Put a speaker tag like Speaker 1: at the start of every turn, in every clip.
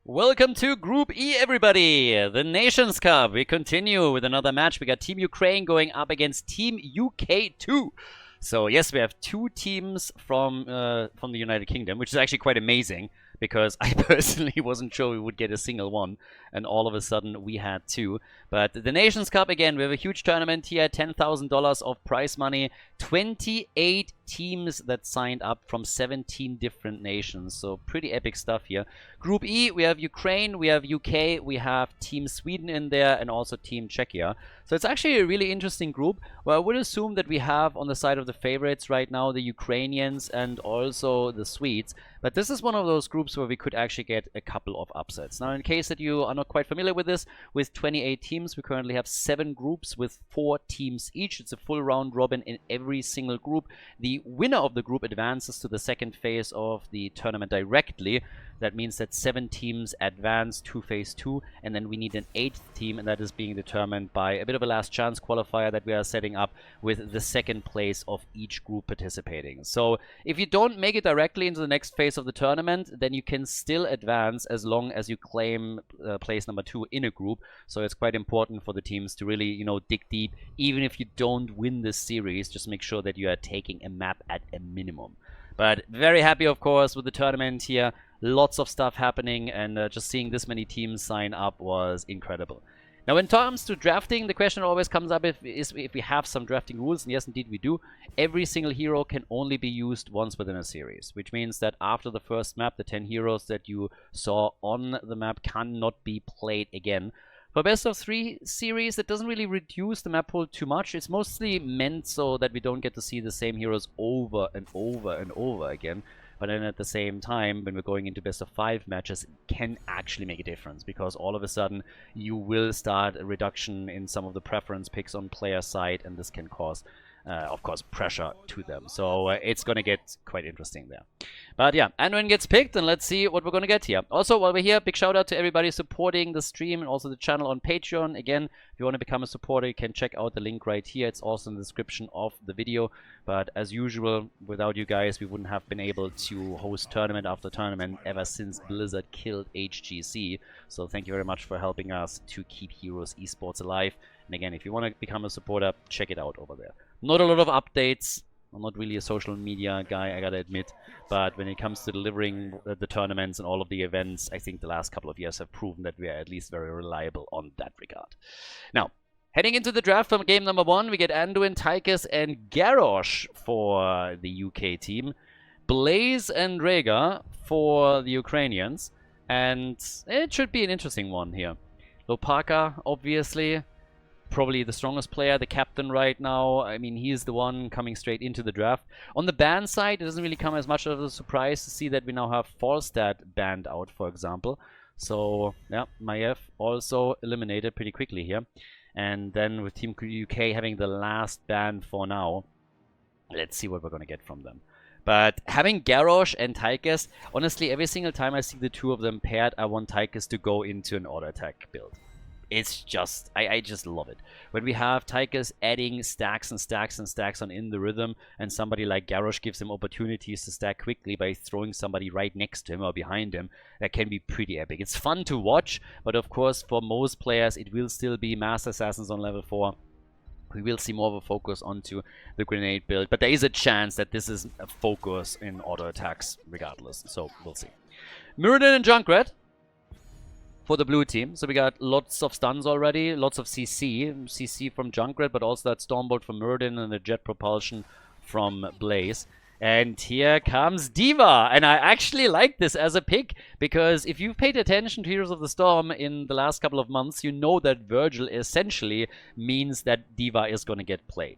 Speaker 1: Welcome to Group E, everybody! The Nations Cup. We continue with another match. We got Team Ukraine going up against Team UK2. So yes, we have two teams from the United Kingdom, which is actually quite amazing because I personally wasn't sure we would get a single one, and all of a sudden we had two. But the Nations Cup, again, we have a huge tournament here, $10,000 of prize money, 28 teams that signed up from 17 different nations, so pretty epic stuff here. Group E, we have Ukraine, we have UK, we have Team Sweden in there, and also Team Czechia. So it's actually a really interesting group, where I would assume that we have on the side of the favorites right now the Ukrainians and also the Swedes. But this is one of those groups where we could actually get a couple of upsets. Now, in case that you are not quite familiar with this, with 28 teams, we currently have 7 groups with 4 teams each. It's a full round robin in every single group. The winner of the group advances to the second phase of the tournament directly. That means that 7 teams advance to phase 2, and then we need an 8th team, and that is being determined by a bit of a last chance qualifier that we are setting up with the second place of each group participating. So if you don't make it directly into the next phase of the tournament, then you can still advance as long as you claim place number 2 in a group. So it's quite important for the teams to really, dig deep. Even if you don't win this series, just make sure that you are taking a map at a minimum. But very happy, of course, with the tournament here. Lots of stuff happening, and just seeing this many teams sign up was incredible. Now, when it comes to drafting, the question always comes up if we have some drafting rules, and yes, indeed we do. Every single hero can only be used once within a series, which means that after the first map, the 10 heroes that you saw on the map cannot be played again. For best of 3 series, it doesn't really reduce the map pool too much. It's mostly meant so that we don't get to see the same heroes over and over and over again. But then at the same time, when we're going into best of 5 matches, it can actually make a difference, because all of a sudden you will start a reduction in some of the preference picks on player side, and this can cause, of course, pressure to them. So it's going to get quite interesting there. But yeah, Anduin gets picked, and let's see what we're going to get here. Also, while we're here, big shout out to everybody supporting the stream and also the channel on Patreon. Again, if you want to become a supporter, you can check out the link right here. It's also in the description of the video. But as usual, without you guys, we wouldn't have been able to host tournament after tournament ever since Blizzard killed HGC. So thank you very much for helping us to keep Heroes Esports alive. And again, if you want to become a supporter, check it out over there. Not a lot of updates. I'm not really a social media guy, I gotta admit, but when it comes to delivering the tournaments and all of the events, I think the last couple of years have proven that we are at least very reliable on that regard. Now, heading into the draft from game number 1, we get Anduin, Tychus, and Garrosh for the UK team, Blaze and Rega for the Ukrainians, and it should be an interesting one here. Lopaka, obviously, probably the strongest player, the captain right now. I mean, he's the one coming straight into the draft. On the ban side, it doesn't really come as much of a surprise to see that we now have Falstad banned out, for example. So, yeah, Maiev also eliminated pretty quickly here. And then with Team UK having the last ban for now, let's see what we're going to get from them. But having Garrosh and Tychus, honestly, every single time I see the two of them paired, I want Tychus to go into an auto attack build. It's just, I just love it. When we have Tychus adding stacks and stacks and stacks on in the rhythm, and somebody like Garrosh gives him opportunities to stack quickly by throwing somebody right next to him or behind him, that can be pretty epic. It's fun to watch, but of course for most players it will still be Master Assassins on level 4. We will see more of a focus onto the grenade build, but there is a chance that this is a focus in auto attacks regardless, so we'll see. Muradin and Junkrat for the blue team. So we got lots of stuns already, lots of CC from Junkrat, but also that Stormbolt from Muradin and the jet propulsion from Blaze. And here comes D.Va, and I actually like this as a pick, because if you've paid attention to Heroes of the Storm in the last couple of months, you know that Virgil essentially means that D.Va is going to get played.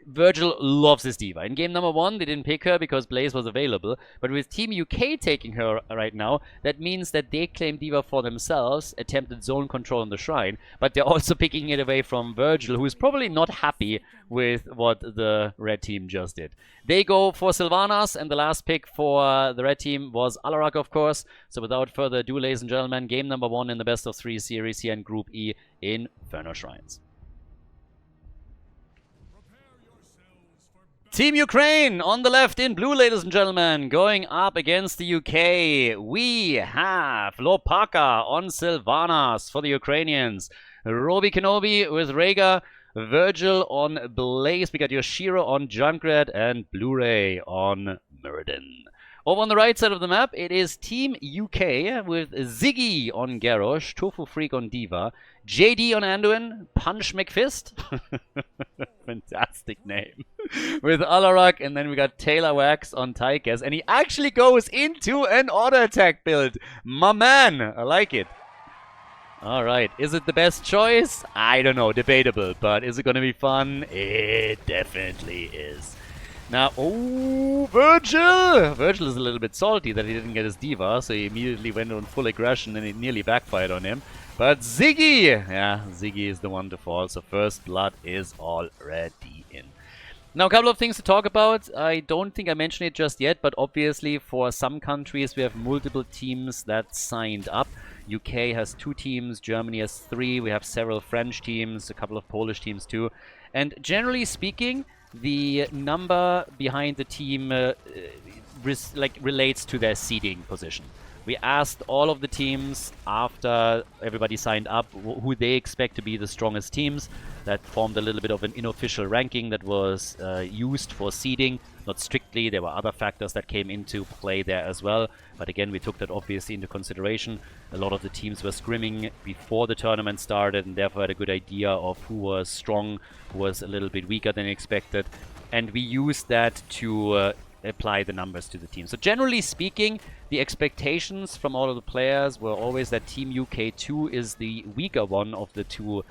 Speaker 1: Virgil loves his D.Va. In game number 1, they didn't pick her because Blaze was available, but with Team UK taking her right now, that means that they claim D.Va for themselves, attempted zone control on the Shrine, but they're also picking it away from Virgil, who is probably not happy with what the red team just did. They go for Sylvanas, and the last pick for the red team was Alarak, of course. So without further ado, ladies and gentlemen, game number 1 in the best of 3 series here in Group E in Inferno Shrines. Team Ukraine on the left in blue, ladies and gentlemen, going up against the UK. We have Lopaka on Sylvanas for the Ukrainians. Roby Kenobi with Rhaegar. Virgil on Blaze. We got Yoshiro on Junkrat and Blu-ray on Murden. Over on the right side of the map, it is Team UK with Ziggy on Garrosh, Tofu Freak on Diva, JD on Anduin, Punch McFist, fantastic name, with Alarak, and then we got Taylor Wax on Tychus, and he actually goes into an auto attack build. My man, I like it. Alright, is it the best choice? I don't know, debatable, but is it going to be fun? It definitely is. Now, oh, Virgil! Virgil is a little bit salty that he didn't get his Diva, so he immediately went on full aggression and it nearly backfired on him. But Ziggy! Yeah, Ziggy is the one to fall, so first blood is already in. Now, a couple of things to talk about. I don't think I mentioned it just yet, but obviously for some countries we have multiple teams that signed up. UK has 2 teams, Germany has 3, we have several French teams, a couple of Polish teams too. And generally speaking, the number behind the team relates to their seeding position. We asked all of the teams after everybody signed up who they expect to be the strongest teams. That formed a little bit of an unofficial ranking that was used for seeding. Not strictly, there were other factors that came into play there as well. But again, we took that obviously into consideration. A lot of the teams were scrimming before the tournament started and therefore had a good idea of who was strong, who was a little bit weaker than expected. And we used that to apply the numbers to the team. So generally speaking, the expectations from all of the players were always that Team UK2 is the weaker one of the 2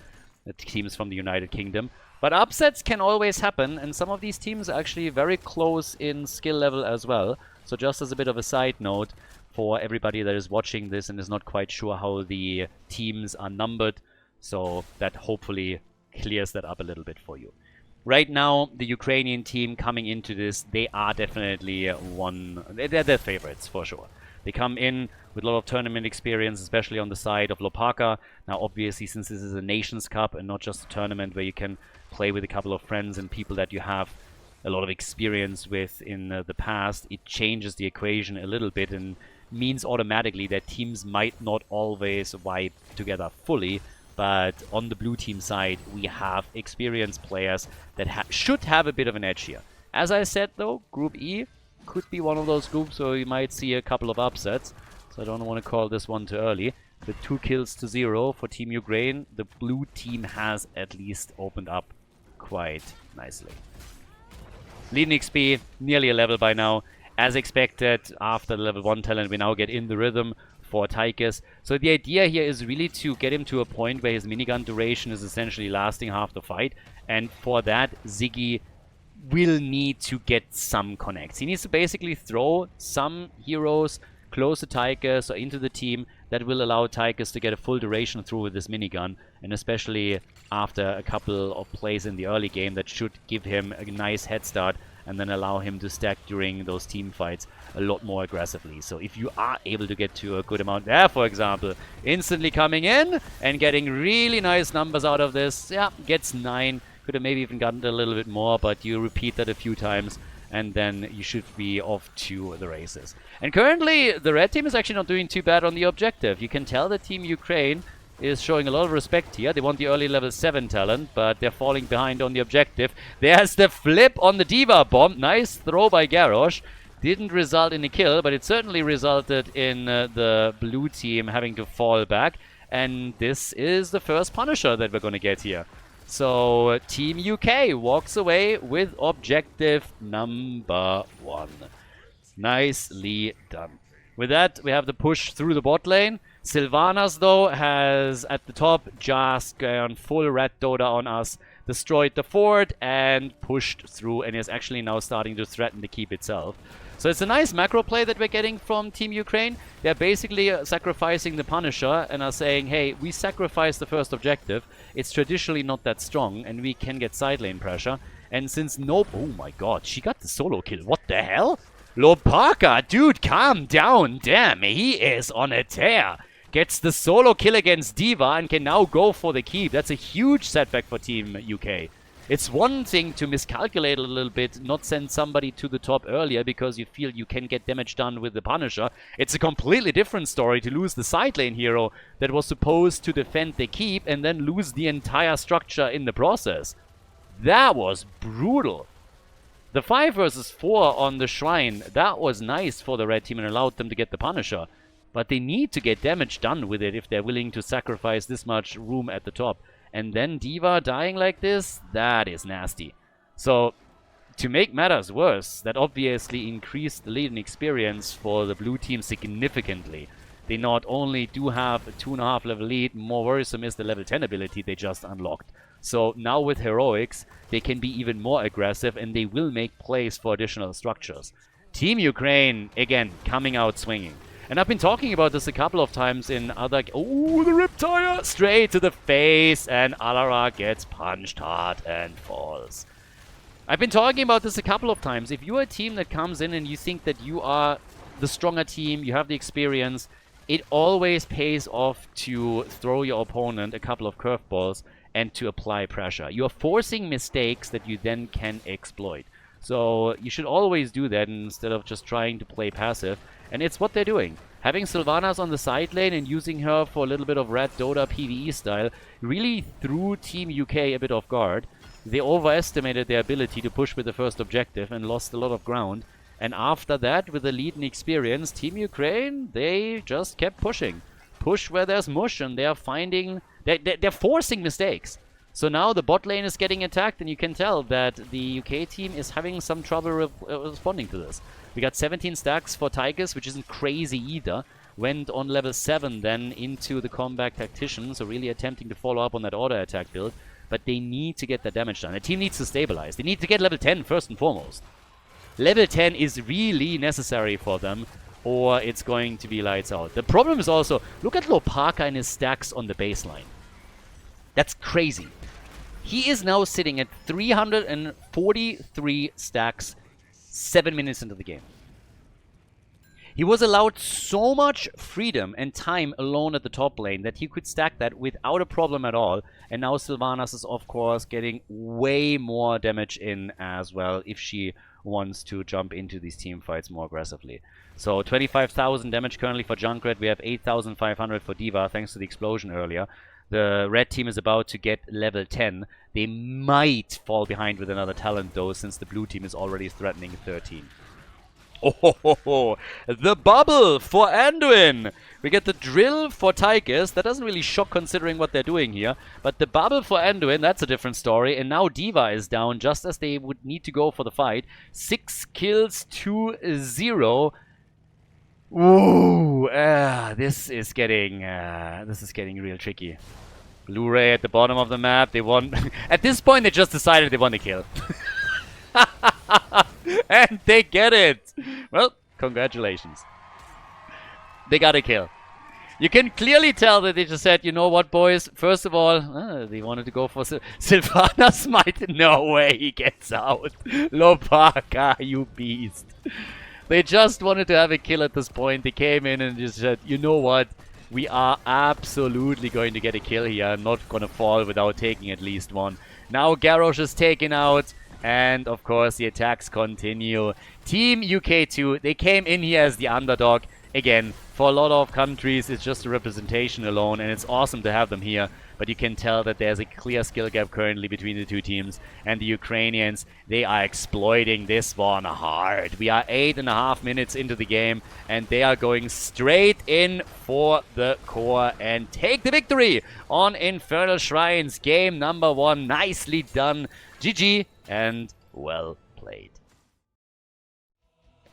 Speaker 1: teams from the United Kingdom. But upsets can always happen, and some of these teams are actually very close in skill level as well. So just as a bit of a side note for everybody that is watching this and is not quite sure how the teams are numbered, so that hopefully clears that up a little bit for you. Right now, the Ukrainian team coming into this, they are definitely they're their favorites for sure. They come in with a lot of tournament experience, especially on the side of Lopaka. Now, obviously, since this is a Nations Cup and not just a tournament where you can play with a couple of friends and people that you have a lot of experience with in the past, it changes the equation a little bit and means automatically that teams might not always vibe together fully. But on the blue team side, we have experienced players that should have a bit of an edge here. As I said, though, Group E could be one of those groups where you might see a couple of upsets. So I don't want to call this one too early. With 2 kills to 0 for Team Ukraine, the blue team has at least opened up quite nicely. Leading XP, nearly a level by now. As expected, after the level 1 talent, we now get in the rhythm for Tychus. So the idea here is really to get him to a point where his minigun duration is essentially lasting half the fight. And for that, Ziggy will need to get some connects. He needs to basically throw some heroes close to Tychus or into the team that will allow Tychus to get a full duration through with this minigun. And especially after a couple of plays in the early game, that should give him a nice head start and then allow him to stack during those team fights a lot more aggressively. So if you are able to get to a good amount there, for example, instantly coming in and getting really nice numbers out of this, yeah, gets 9. Could have maybe even gotten a little bit more, but you repeat that a few times and then you should be off to the races. And currently, the red team is actually not doing too bad on the objective. You can tell that Team Ukraine is showing a lot of respect here. They want the early level 7 talent, but they're falling behind on the objective. There's the flip on the Diva bomb. Nice throw by Garrosh. Didn't result in a kill, but it certainly resulted in the blue team having to fall back. And this is the first Punisher that we're going to get here. So Team UK walks away with objective number 1. Nicely done. With that, we have the push through the bot lane. Sylvanas, though, has at the top just gone full red Dota on us, destroyed the fort, and pushed through, and is actually now starting to threaten the keep itself. So it's a nice macro play that we're getting from Team Ukraine. They're basically sacrificing the Punisher and are saying, hey, we sacrifice the first objective. It's traditionally not that strong, and we can get side lane pressure. And since oh my god, she got the solo kill. What the hell? Lopaka, dude, calm down. Damn, he is on a tear. Gets the solo kill against Diva and can now go for the keep. That's a huge setback for Team UK. It's one thing to miscalculate a little bit, not send somebody to the top earlier because you feel you can get damage done with the Punisher. It's a completely different story to lose the side lane hero that was supposed to defend the keep and then lose the entire structure in the process. That was brutal. The 5 versus 4 on the Shrine, that was nice for the red team and allowed them to get the Punisher. But they need to get damage done with it if they're willing to sacrifice this much room at the top. And then D.Va dying like this, that is nasty. So, to make matters worse, that obviously increased the lead and experience for the blue team significantly. They not only do have a 2.5 level lead, more worrisome is the level 10 ability they just unlocked. So now with heroics, they can be even more aggressive and they will make plays for additional structures. Team Ukraine, again, coming out swinging. And I've been talking about this a couple of times in other... Oh, the Riptire! Straight to the face, and Alara gets punched hard and falls. I've been talking about this a couple of times. If you're a team that comes in and you think that you are the stronger team, you have the experience, it always pays off to throw your opponent a couple of curveballs and to apply pressure. You're forcing mistakes that you then can exploit. So you should always do that instead of just trying to play passive. And it's what they're doing. Having Sylvanas on the side lane and using her for a little bit of Red Dota PvE style really threw Team UK a bit off guard. They overestimated their ability to push with the first objective and lost a lot of ground. And after that, with the lead and experience, Team Ukraine, they just kept pushing. Push where there's mush, and they're finding... They're forcing mistakes. So now the bot lane is getting attacked, and you can tell that the UK team is having some trouble responding to this. We got 17 stacks for Tychus, which isn't crazy either. Went on level 7 then into the combat tactician, so really attempting to follow up on that auto attack build. But they need to get that damage done. The team needs to stabilize. They need to get level 10 first and foremost. Level 10 is really necessary for them, or it's going to be lights out. The problem is also, look at Lopaka and his stacks on the baseline. That's crazy. He is now sitting at 343 stacks 7 minutes into the game. He was allowed so much freedom and time alone at the top lane that he could stack that without a problem at all. And now Sylvanas is, of course, getting way more damage in as well if she wants to jump into these team fights more aggressively. So 25,000 damage currently for Junkrat. We have 8,500 for D.Va thanks to the explosion earlier. The red team is about to get level 10. They might fall behind with another talent though, since the blue team is already threatening 13. Oh ho ho ho! The bubble for Anduin! We get the drill for Tychus. That doesn't really shock considering what they're doing here. But the bubble for Anduin, that's a different story. And now D.Va is down just as they would need to go for the fight. 6 kills to 0. Ooh, this is getting real tricky. Blu-ray at the bottom of the map. They won. At this point, they just decided they want to kill. And they get it. Well, congratulations. They got a kill. You can clearly tell that they just said, you know what, boys? First of all, they wanted to go for Sylvanas might. No way he gets out. Lopaka, you beast. They just wanted to have a kill at this point. They came in and just said, you know what? We are absolutely going to get a kill here. I'm not going to fall without taking at least one. Now Garrosh is taken out. And, of course, the attacks continue. Team UK2, they came in here as the underdog. Again, for a lot of countries, it's just a representation alone, and it's awesome to have them here. But you can tell that there's a clear skill gap currently between the two teams. And the Ukrainians, they are exploiting this one hard. We are 8.5 minutes into the game, and they are going straight in for the core and take the victory on Infernal Shrines. Game number 1, nicely done. GG. And well played.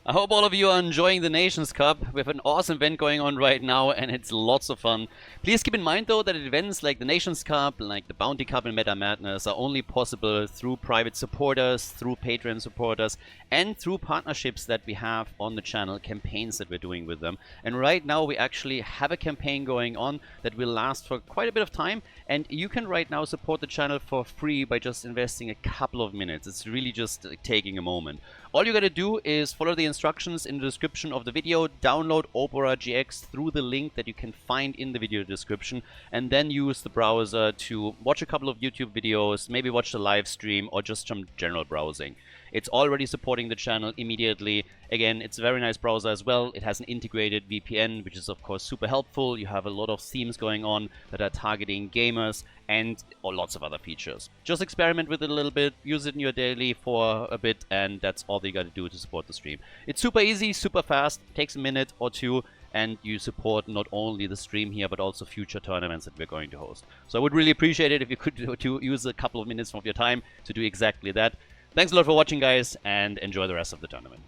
Speaker 1: I hope all of you are enjoying the Nations Cup. We have an awesome event going on right now and it's lots of fun. Please keep in mind though that events like the Nations Cup, like the Bounty Cup and Meta Madness are only possible through private supporters, through Patreon supporters, and through partnerships that we have on the channel, campaigns that we're doing with them. And right now we actually have a campaign going on that will last for quite a bit of time, and you can right now support the channel for free by just investing a couple of minutes. It's really just taking a moment. All you gotta do is follow the instructions in the description of the video, download Opera GX through the link that you can find in the video description, and then use the browser to watch a couple of YouTube videos, maybe watch the live stream, or just some general browsing. It's already supporting the channel immediately. Again, it's a very nice browser as well. It has an integrated VPN, which is of course super helpful. You have a lot of themes going on that are targeting gamers and lots of other features. Just experiment with it a little bit, use it in your daily for a bit, and that's all you gotta do to support the stream. It's super easy, super fast, takes a minute or two, and you support not only the stream here, but also future tournaments that we're going to host. So I would really appreciate it if you could use a couple of minutes of your time to do exactly that. Thanks a lot for watching, guys, and enjoy the rest of the tournament.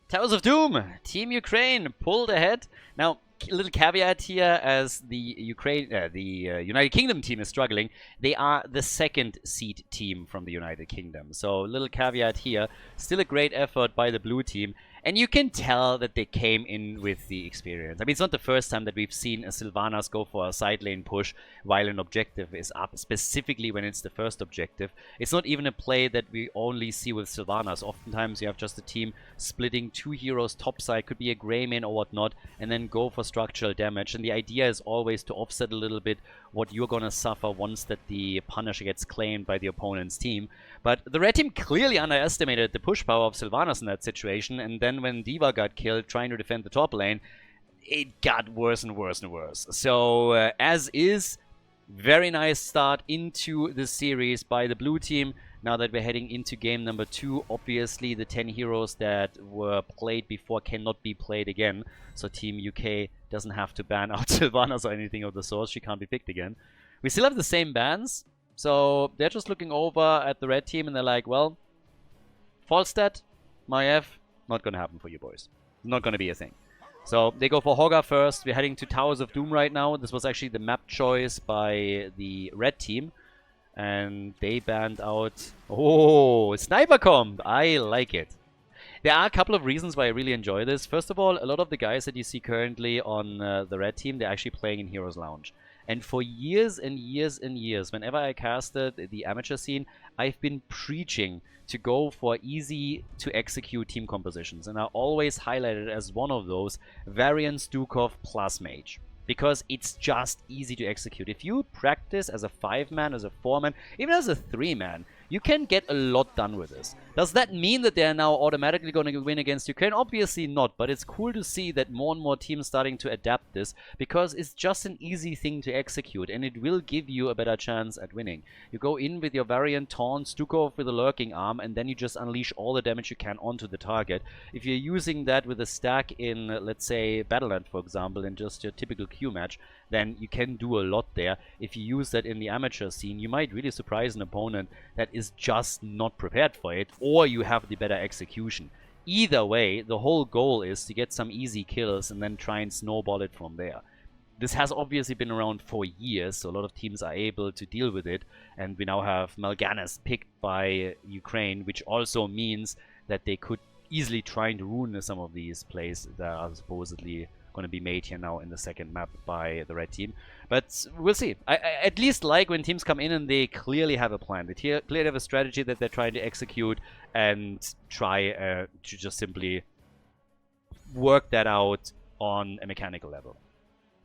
Speaker 1: Towers of Doom! Team Ukraine pulled ahead. Now, a little caveat here, as the United Kingdom team is struggling. They are the second seed team from the United Kingdom. So, little caveat here. Still a great effort by the blue team. And you can tell that they came in with the experience. I mean, it's not the first time that we've seen a Sylvanas go for a side lane push while an objective is up, specifically when it's the first objective. It's not even a play that we only see with Sylvanas. Oftentimes you have just a team splitting two heroes topside, could be a Greymane or whatnot, and then go for structural damage. And the idea is always to offset a little bit what you're gonna suffer once that the Punisher gets claimed by the opponent's team. But the red team clearly underestimated the push power of Sylvanas in that situation, and then when D.Va got killed trying to defend the top lane, it got worse and worse and worse. So, as is, very nice start into the series by the blue team. Now that we're heading into game number 2, obviously the 10 heroes that were played before cannot be played again. So Team UK doesn't have to ban out Sylvanas or anything of the sort. She can't be picked again. We still have the same bans. So they're just looking over at the red team and they're like, well, Falstad, Maiev, not gonna happen for you boys. Not gonna be a thing. So they go for Hogger first. We're heading to Towers of Doom right now. This was actually the map choice by the red team. And they banned out... Oh, Sniper Comp! I like it. There are a couple of reasons why I really enjoy this. First of all, a lot of the guys that you see currently on the red team, they're actually playing in Heroes Lounge. And for years and years and years, whenever I casted the amateur scene, I've been preaching to go for easy to execute team compositions. And I always highlighted as one of those Varian Stukov plus Mage. Because it's just easy to execute. If you practice as a 5-man, as a 4-man, even as a 3-man, you can get a lot done with this. Does that mean that they're now automatically going to win against Ukraine? Obviously not, but it's cool to see that more and more teams starting to adapt this, because it's just an easy thing to execute, and it will give you a better chance at winning. You go in with your Variant Taunt, Stukov with a Lurking Arm, and then you just unleash all the damage you can onto the target. If you're using that with a stack in, let's say, Battleland, for example, in just your typical Q match, then you can do a lot there. If you use that in the amateur scene, you might really surprise an opponent that is just not prepared for it, or you have the better execution. Either way, the whole goal is to get some easy kills and then try and snowball it from there. This has obviously been around for years, so a lot of teams are able to deal with it, and we now have Mal'Ganis picked by Ukraine, which also means that they could easily try to ruin some of these plays that are supposedly going to be made here now in the second map by the red team. But we'll see. I at least like when teams come in and they clearly have a plan. They clearly have a strategy that they're trying to execute and try to just simply work that out on a mechanical level.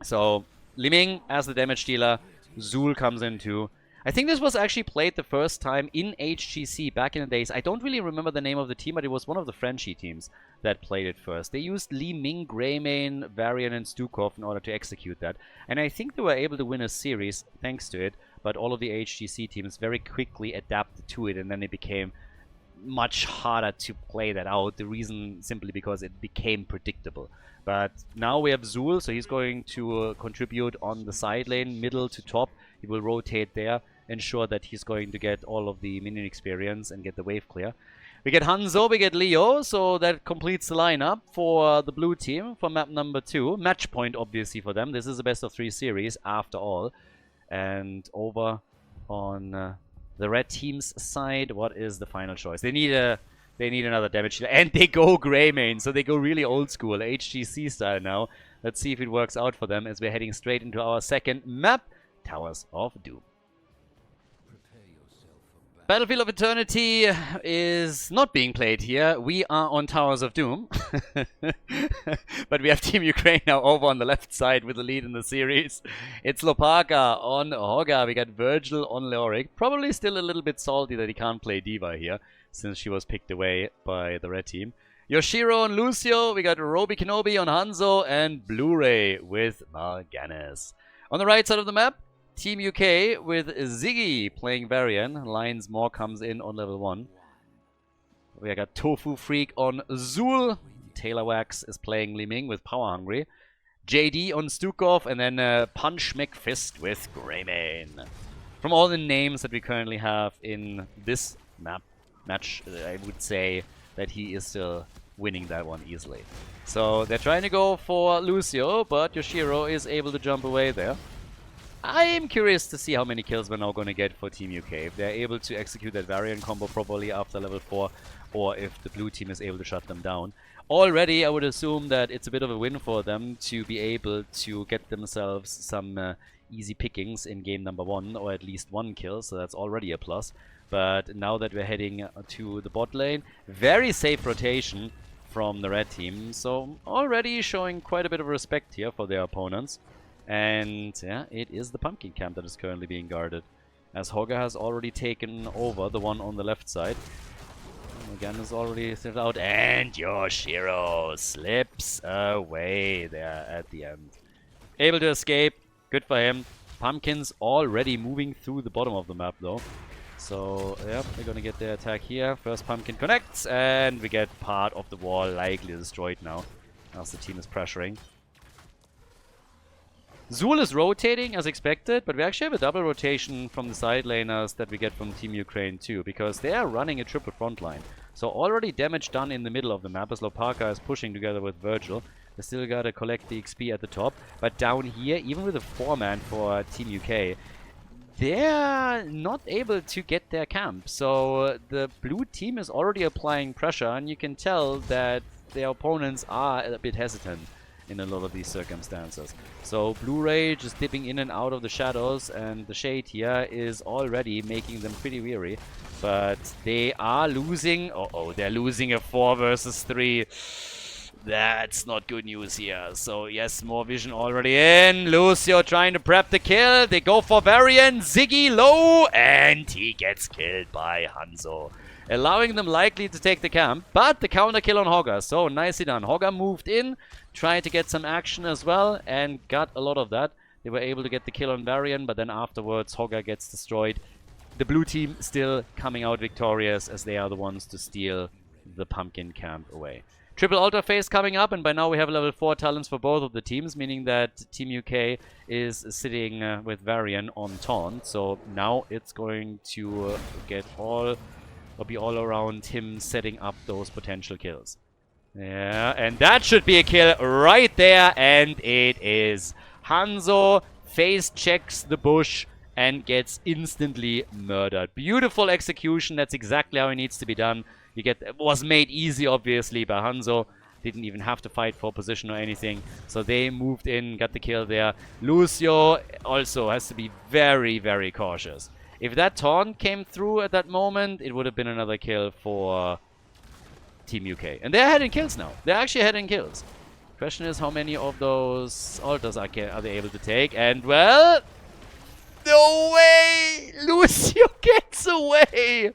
Speaker 1: So, Li Ming as the damage dealer, Zul comes in too. I think this was actually played the first time in HGC back in the days. I don't really remember the name of the team, but it was one of the Frenchie teams that played it first. They used Li Ming, Greymane, Varian, and Stukov in order to execute that. And I think they were able to win a series thanks to it, but all of the HGC teams very quickly adapted to it, and then it became much harder to play that out. The reason simply because it became predictable. But now we have Zul, so he's going to contribute on the side lane, middle to top. He will rotate there, ensure that he's going to get all of the minion experience and get the wave clear. We get Hanzo, we get Leo, so that completes the lineup for the blue team for map number 2. Match point, obviously, for them. This is a best of 3 series, after all. And over on the red team's side, what is the final choice? They need another damage dealer, and they go Greymane, so they go really old school, HGC style now. Let's see if it works out for them as we're heading straight into our second map, Towers of Doom. Battlefield of Eternity is not being played here. We are on Towers of Doom. But we have Team Ukraine now over on the left side with the lead in the series. It's Lopaka on Hoga. We got Virgil on Leoric. Probably still a little bit salty that he can't play Diva here, since she was picked away by the red team. Yoshiro on Lucio. We got Roby Kenobi on Hanzo and Blu-ray with Mal'Ganis. On the right side of the map, Team UK with Ziggy playing Varian. Lions More comes in on level 1. We got Tofu Freak on Zul. Taylor Wax is playing Li Ming with Power Hungry. JD on Stukov, and then Punch McFist with Greymane. From all the names that we currently have in this match, I would say that he is still winning that one easily. So they're trying to go for Lucio, but Yoshiro is able to jump away there. I am curious to see how many kills we're now going to get for Team UK. If they're able to execute that Varian combo properly after level 4, or if the blue team is able to shut them down. Already, I would assume that it's a bit of a win for them to be able to get themselves some easy pickings in game number 1, or at least 1 kill, so that's already a plus. But now that we're heading to the bot lane, very safe rotation from the red team, so already showing quite a bit of respect here for their opponents. And yeah, it is the pumpkin camp that is currently being guarded, as Hoga has already taken over the one on the left side. Again, is already set out, and Yoshiro slips away there at the end. Able to escape, good for him. Pumpkins already moving through the bottom of the map though. So yeah, they're gonna get their attack here. First pumpkin connects, and we get part of the wall likely destroyed now, as the team is pressuring. Zul is rotating as expected, but we actually have a double rotation from the side laners that we get from Team Ukraine too, because they are running a triple front line. So already damage done in the middle of the map as Lopaka is pushing together with Virgil. They still gotta collect the XP at the top, but down here, even with a 4-man for Team UK, they're not able to get their camp. So the blue team is already applying pressure, and you can tell that their opponents are a bit hesitant in a lot of these circumstances. So Blu-ray just dipping in and out of the shadows, and the shade here is already making them pretty weary. But they are losing. Uh-oh, they're losing a 4 versus 3. That's not good news here. So yes, more vision already in. Lucio trying to prep the kill. They go for Varian. Ziggy low, and he gets killed by Hanzo, allowing them likely to take the camp, but the counter kill on Hoga. So nicely done. Hoga moved in, tried to get some action as well, and got a lot of that. They were able to get the kill on Varian, but then afterwards Hoga gets destroyed. The blue team still coming out victorious, as they are the ones to steal the pumpkin camp away. Triple altar phase coming up, and by now we have level 4 talents for both of the teams, meaning that Team UK is sitting with Varian on taunt. So now it's going to get all, or be all around him setting up those potential kills. Yeah, and that should be a kill right there, and it is. Hanzo face checks the bush and gets instantly murdered. Beautiful execution. That's exactly how it needs to be done. It was made easy, obviously, by Hanzo. Didn't even have to fight for position or anything. So they moved in, got the kill there. Lucio also has to be very, very cautious. If that taunt came through at that moment, it would have been another kill for Team UK. And they're heading kills now. They're actually heading kills. Question is, how many of those altars are they able to take? And, well, no way! Lucio gets away!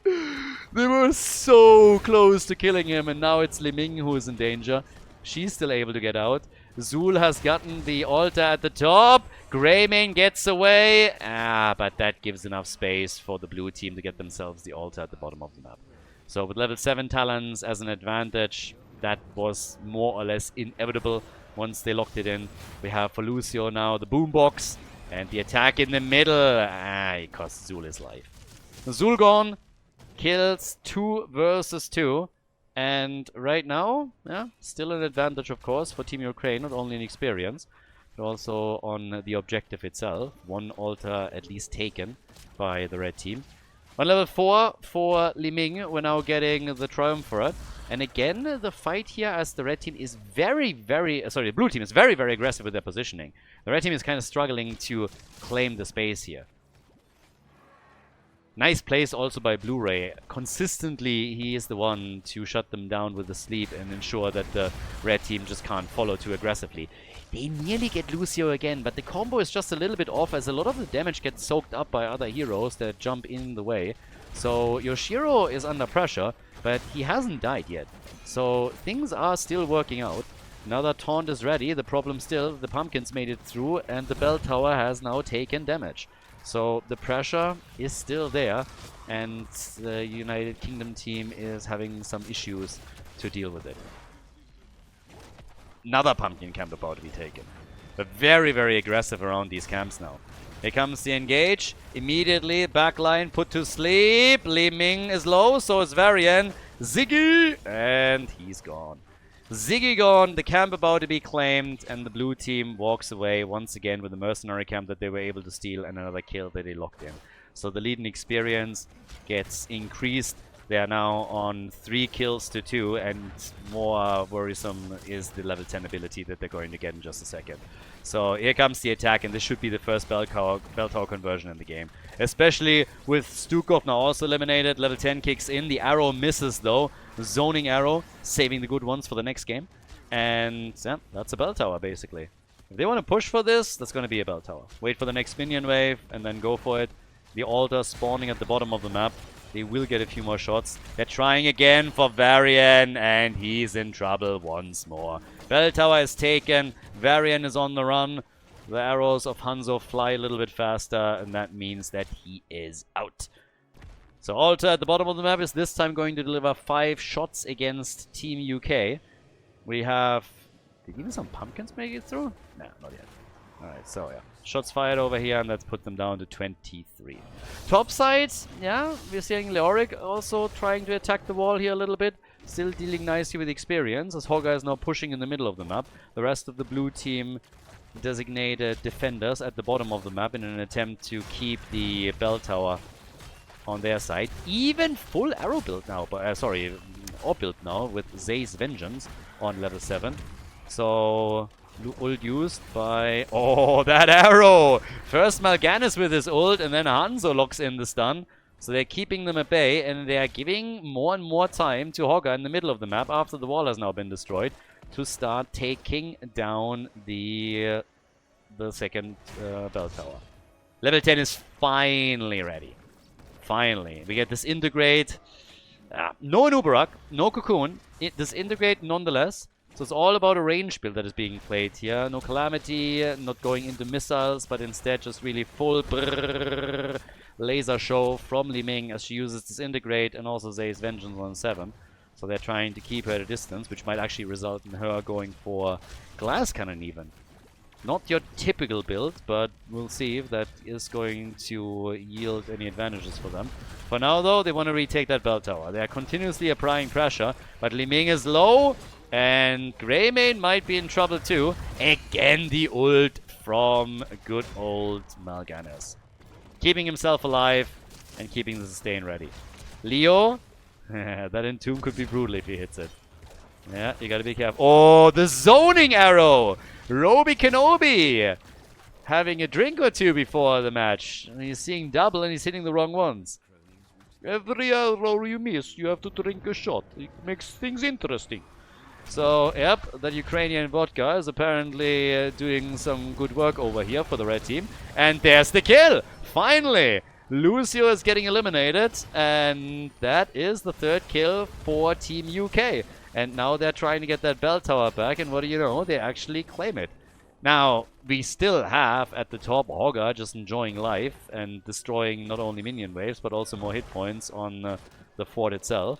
Speaker 1: They were so close to killing him, and now it's Li Ming who is in danger. She's still able to get out. Zul has gotten the altar at the top. Greymane gets away. But that gives enough space for the blue team to get themselves the altar at the bottom of the map. So with level 7 talents as an advantage, that was more or less inevitable once they locked it in. We have for Lucio now the boombox, and the attack in the middle. It costs Zul his life. Zul gone. Kills 2 versus 2. And right now, yeah, still an advantage, of course, for Team Ukraine, not only in experience, but also on the objective itself. 1 altar at least taken by the red team. On level 4 for Li Ming, we're now getting the Triumvirate. And again, the fight here as the red team is the blue team is very, very aggressive with their positioning. The red team is kind of struggling to claim the space here. Nice plays also by Blu-ray. Consistently, he is the one to shut them down with the sleep and ensure that the red team just can't follow too aggressively. They nearly get Lucio again, but the combo is just a little bit off as a lot of the damage gets soaked up by other heroes that jump in the way. So Yoshiro is under pressure, but he hasn't died yet. So things are still working out. Another taunt is ready. The problem still, the pumpkins made it through and the bell tower has now taken damage. So the pressure is still there and the United Kingdom team is having some issues to deal with it. Another pumpkin camp about to be taken. But very, very aggressive around these camps now. Here comes the engage. Immediately, backline put to sleep. Li Ming is low, so is Varian. Ziggy! And he's gone. Ziggy gone, the camp about to be claimed, and the blue team walks away once again with the mercenary camp that they were able to steal and another kill that they locked in. So the lead in experience gets increased. They are now on 3 kills to 2, and more worrisome is the level 10 ability that they're going to get in just a second. So here comes the attack, and this should be the first bell tower conversion in the game. Especially with Stukov now also eliminated. Level 10 kicks in. The arrow misses though. Zoning arrow, saving the good ones for the next game. And yeah, that's a bell tower basically. If they want to push for this, that's going to be a bell tower. Wait for the next minion wave and then go for it. The altar spawning at the bottom of the map. They will get a few more shots. They're trying again for Varian, and he's in trouble once more. Bell tower is taken. Varian is on the run. The arrows of Hanzo fly a little bit faster, and that means that he is out. So altar at the bottom of the map is this time going to deliver 5 shots against Team UK. We have... Did even some pumpkins make it through? No, not yet. Alright, so yeah. Shots fired over here, and let's put them down to 23. Top side, yeah, we're seeing Leoric also trying to attack the wall here a little bit. Still dealing nicely with experience, as Hogga is now pushing in the middle of the map. The rest of the blue team designated defenders at the bottom of the map in an attempt to keep the bell tower on their side. Even full arrow build now, orb build now with Zay's Vengeance on level 7. So... ult used by... Oh, that arrow! First Mal'Ganis with his ult, and then Hanzo locks in the stun. So they're keeping them at bay, and they are giving more and more time to Hogga in the middle of the map, after the wall has now been destroyed, to start taking down the second bell tower. Level 10 is finally ready. Finally. We get this integrate. No Nubarak, no Cocoon. This integrate nonetheless. So it's all about a range build that is being played here. No Calamity, not going into missiles, but instead just really full brrrr laser show from Li Ming as she uses this integrate and also Zay's Vengeance on 7. So they're trying to keep her at a distance, which might actually result in her going for Glass Cannon even. Not your typical build, but we'll see if that is going to yield any advantages for them. For now though, they want to retake that bell tower. They are continuously applying pressure, but Li Ming is low. And Greymane might be in trouble too. Again, the ult from good old Mal'Ganis. Keeping himself alive and keeping the sustain ready. Leo, that entomb could be brutal if he hits it. Yeah, you gotta be careful. Oh, the zoning arrow! Roby Kenobi! Having a drink or two before the match. He's seeing double and he's hitting the wrong ones. Every arrow you miss, you have to drink a shot. It makes things interesting. So, yep, that Ukrainian vodka is apparently doing some good work over here for the red team. And there's the kill! Finally! Lucio is getting eliminated, and that is the 3rd kill for Team UK. And now they're trying to get that bell tower back, and what do you know? They actually claim it. Now, we still have at the top Hogga just enjoying life and destroying not only minion waves, but also more hit points on the fort itself.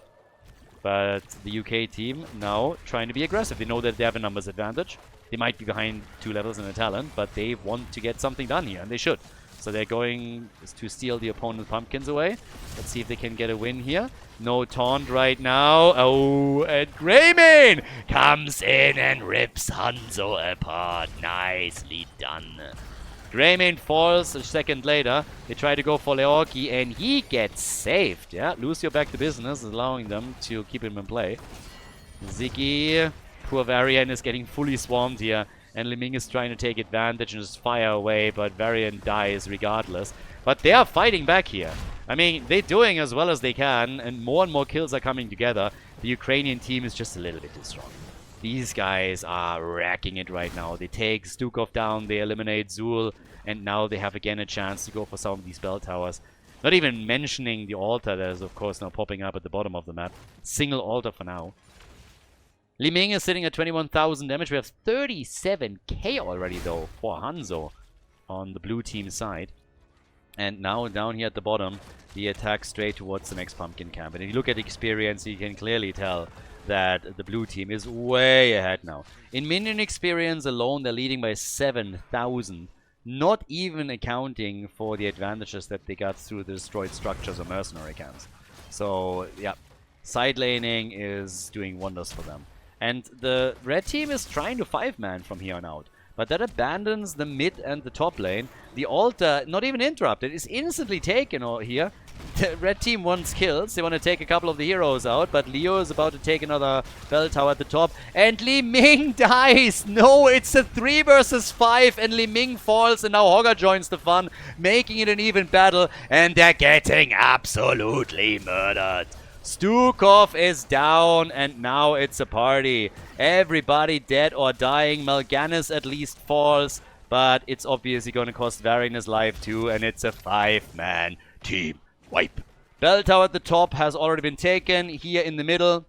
Speaker 1: But the UK team now trying to be aggressive. They know that they have a numbers advantage. They might be behind 2 levels in a talent, but they want to get something done here, and they should. So they're going to steal the opponent's pumpkins away. Let's see if they can get a win here. No taunt right now. Oh, and Greymane comes in and rips Hanzo apart. Nicely done. Greymane falls a second later. They try to go for Leorki and he gets saved. Yeah, Lucio back to business, allowing them to keep him in play. Ziggy, poor Varian is getting fully swarmed here. And Li Ming is trying to take advantage and just fire away, but Varian dies regardless. But they are fighting back here. I mean, they're doing as well as they can, and more kills are coming together. The Ukrainian team is just a little bit too strong. These guys are wrecking it right now. They take Stukov down, they eliminate Zul, and now they have again a chance to go for some of these bell towers. Not even mentioning the altar that is, of course, now popping up at the bottom of the map. Single altar for now. Li Ming is sitting at 21,000 damage. We have 37k already, though, for Hanzo on the blue team side. And now, down here at the bottom, the attack straight towards the next pumpkin camp. And if you look at experience, you can clearly tell that the blue team is way ahead now. In minion experience alone, they're leading by 7,000. Not even accounting for the advantages that they got through the destroyed structures or mercenary camps. So, yeah, side laning is doing wonders for them. And the red team is trying to 5-man from here on out. But that abandons the mid and the top lane. The altar, not even interrupted, is instantly taken here. The red team wants kills. They want to take a couple of the heroes out, but Leo is about to take another bell tower at the top. And Li Ming dies! No, it's a 3 versus 5, and Li Ming falls, and now Hogger joins the fun, making it an even battle, and they're getting absolutely murdered. Stukov is down, and now it's a party. Everybody dead or dying. Mal'Ganis at least falls, but it's obviously going to cost Varian his life too, and it's a 5-man team wipe. Bell tower at the top has already been taken. Here in the middle,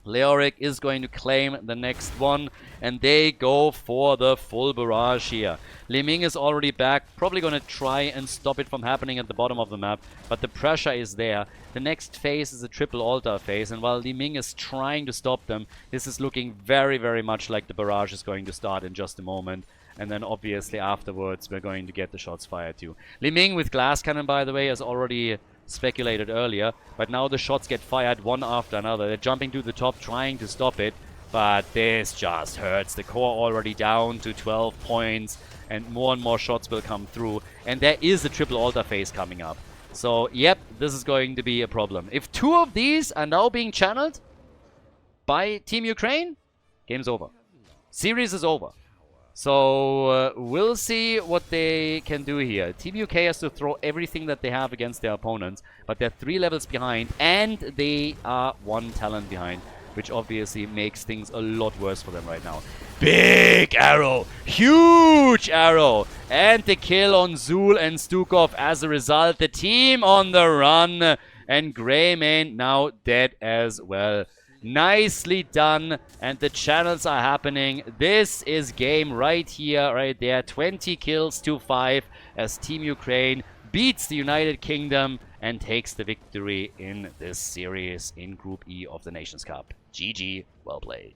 Speaker 1: Leoric is going to claim the next one, and they go for the full barrage here. Li Ming is already back, probably going to try and stop it from happening at the bottom of the map, but the pressure is there. The next phase is a triple altar phase, and while Li Ming is trying to stop them, this is looking very, very much like the barrage is going to start in just a moment. And then obviously afterwards we're going to get the shots fired too. Li Ming with glass cannon, by the way, as already speculated earlier, but now the shots get fired one after another. They're jumping to the top trying to stop it, but this just hurts. The core already down to 12 points, and more shots will come through, and there is a triple altar phase coming up. So yep, this is going to be a problem. If 2 of these are now being channeled by Team Ukraine, game's over. Series is over. So we'll see what they can do here. Team UK has to throw everything that they have against their opponents, but they're 3 levels behind, and they are 1 talent behind, which obviously makes things a lot worse for them right now. Big arrow! Huge arrow! And the kill on Zul and Stukov as a result. The team on the run, and Greymane now dead as well. Nicely done, and the channels are happening. This is game right here, right there. 20 kills to 5 as Team Ukraine beats the United Kingdom and takes the victory in this series in Group E of the Nations Cup. GG, well played.